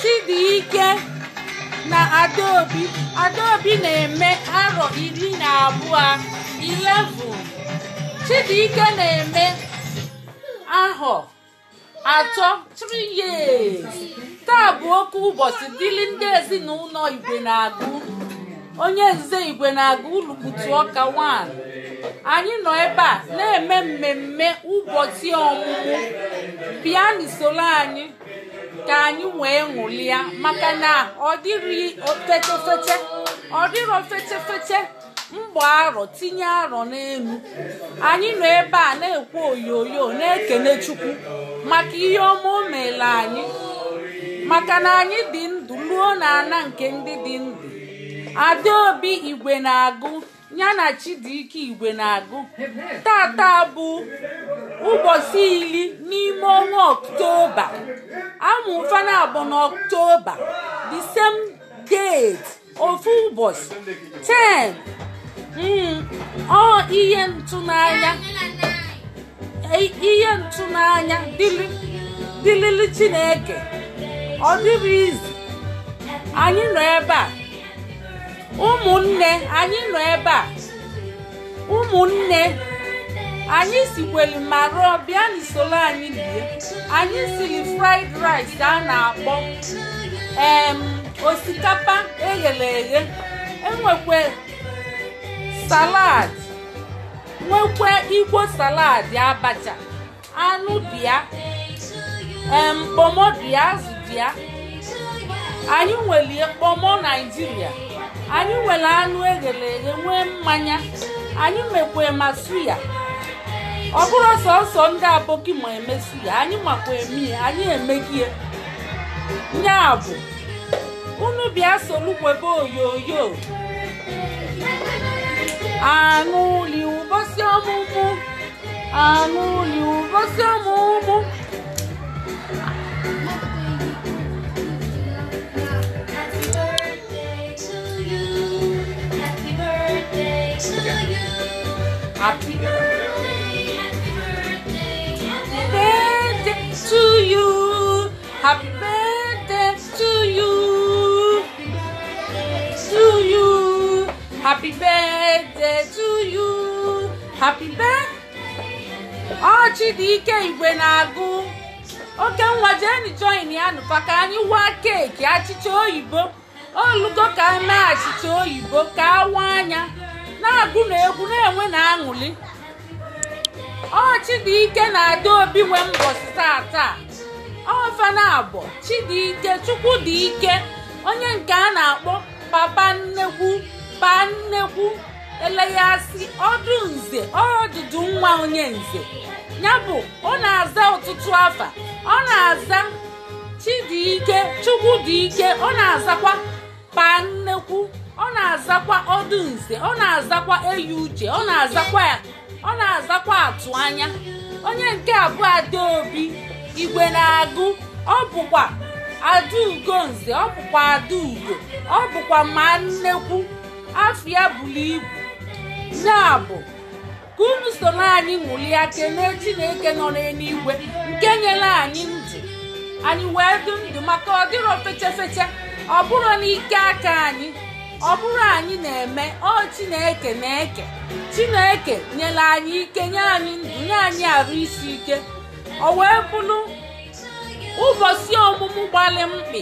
Chidike na Adaobi na-eme arọ 12 11. Chidike na-eme ahọ 3 years. Taa bụ oke ụbọchị dịrị ndị ezinụlọ Igwenagụ. Onye nze Igwenagụ Ulukutu Ọka 1. Anyị nọ ebe a na-eme mmemme ụbọchị ọmụmụ. Bịanụ soro anyị ka anyị wee ṅụrịa maka na ọ dịrị fete mgba arọ tinye arọ n'elu. Anyị nọ ebe a na-ekwe oyoyo na-ekene Chukwu maka ihe ọma o meela anyị, maka na anyị dị ndụ ruo n'ana nke ndị dị ndụ. Adaobi Igwenagụ ya na Chidike Igwenagụ. Tata bụ ụbọchị 10 n'ime ọnwa Ọktoba. Amụfana abụ n'Ọktoba, the same date, ofu ụbọchị 10. Ihe ntụnanya dịlịlị Chineke. Ọ dịrị izu anyị nọ ebe a, ụmụnne anyị nọ ebe a, ụmụnne anyị sikweli ma rụọ bịa n'isoro anyị lie. Anyị siri fried rice a na-akpọ osikapa eghere eghe, enwekwe salad, nwekwe Igbo salad, abacha, anụ dịa, kpomo dịa, azụ dịa. Anyị nwere kpomo Naijiria, anyị nwere anụ eghere eghe, nwee mmanya, anyị mekwe masuya. Ọ bụrụ sọsọ ndị aboki ma emesu ya, anyị makwa eme, anyị emegie. Nya bụ unu bịa solukwebe oyoyo. Anụli ụbọchị ọmụmụ, anụli ụbọchị ọmụmụ. Happy birthday to you. Happy birthday to you. Happy birthday to you. Happy birthday. Chidike Igwenagụ. Oke nwa jeni join ya nụpa ka anyị waa keeki achịcha oyibo. Olugo ka eme achịcha oyibo ka awa anya. Na-agụ na egwu na-enwe na aṅụli. Chidike na Adaobi nwe mbọsị tata. Fana abụ Chidike Chukwudike, onye nke a na-akpọ papa nnekwu eleghasị ọdụ nze, ọdụdụ nwa onye nze. Ya bụ ọ na-aza ọtụtụ afa. Ọ na-aza Chidike Chukwudike, ọ na-azakwa pa nnekwu, ọ na-azakwa ọdụ nze, ọ na-azakwa eyi uche, ọ na-azakwa atụ anya. Onye nke abụọ Adaobi Igwenagụ, ọ bụkwa Adaugo nze, ọ bụkwa Adaugo, ọ bụkwa ma nnekwu. Afịa buru ibu. Ya bụ ka unu soro anyị ṅụrịa kene Chineke nọ n'eluigwe nke nyere anyị ndụ, anyị wee dị ndụ, maka ọ dịrọ feche. Ọ bụrụ n'ike aka anyị, ọ bụrụ anyị na-eme, Chineke na-eke. Chineke nyere anyị ike, nye anyị ndụ, nye anyị arụ isi ike. O wee bụrụ ụbọchị ọmụmụ gbalị mkpị,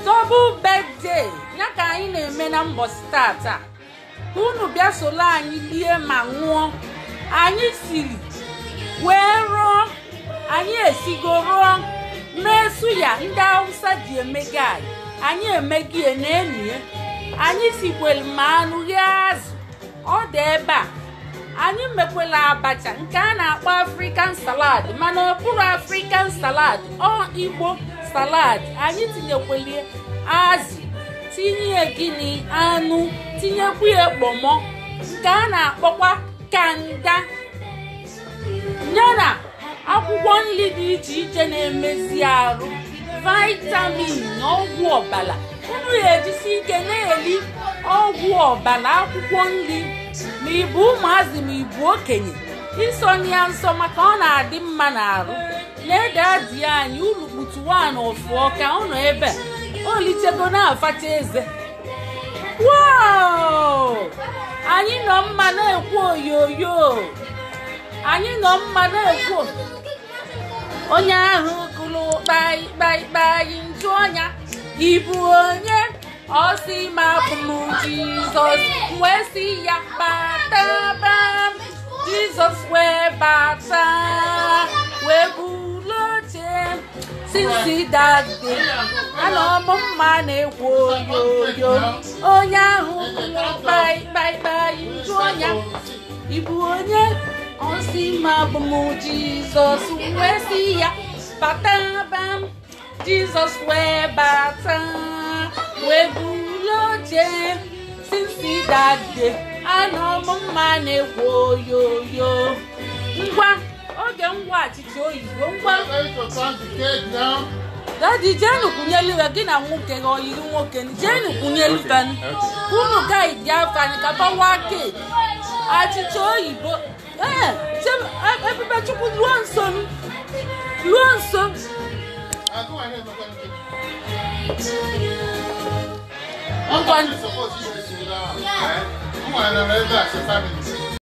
double birthday ya ka anyị na-eme na mbọsị tata. Ka unu bịa soro anyị lie ma ṅụọ. Anyị siri wee rụọ, anyị esigo rụọ mesu ya ndị Hausa ji emega anyị emegie na enyi. Anyị sikwelu ma anụ ghee azụ, ọ dị ebe a. Anyị mekwela abacha nke a na-akpọ African salad, mana ọ bụrụ African salad, Igbo salad. Anyị tinyekwelie azụ, tinye gịnị, anụ, tinyekwu ya kpomo nke a na-akpọkwa kanda, yana akwụkwọ nri dị iche iche na-emezi arụ, vitamin na ọgwụ ọbara. Unu ejisi ike na-eli ọgwụ ọbara, akwụkwọ nri, ma ịbụ ụmụazị ma ịbụ okenye. Isonia nso maka ọ na-adị mma n'arụ. Lee dadi anyị ulu kputu one ọfụọ ka ọ nọ ebe o lichego na-afacha eze. Wow! Anyị nọ mma na-ekwu oyoyo. Anyị nọ mma na-ekwu onye ahụ kụrụ kpai njụ ọnya ibu onye ọ sị ma bụ m Jizọs wee sị ya bataba Jizọs wee bata wee bulu oche since that day anọ m mma na-ekwu oyoyo onye ahụ kụrụ kpai njụ ọnya ibu onye ọ sị ma bụ m Jizọs wee sị ya bataba Jizọs wee bata wee bulu oche since that day anọ m mma na-ekwu oyoyo. Ngwa oge ngwa achịcha oyibo ngwa dadi jenu kunyelu gị na nwoke gị oyiri nwoke jenu kunyelu bani unu ga-edi afani ka bawa ke achịcha oyibo ebube chukwu ruo nso ngwa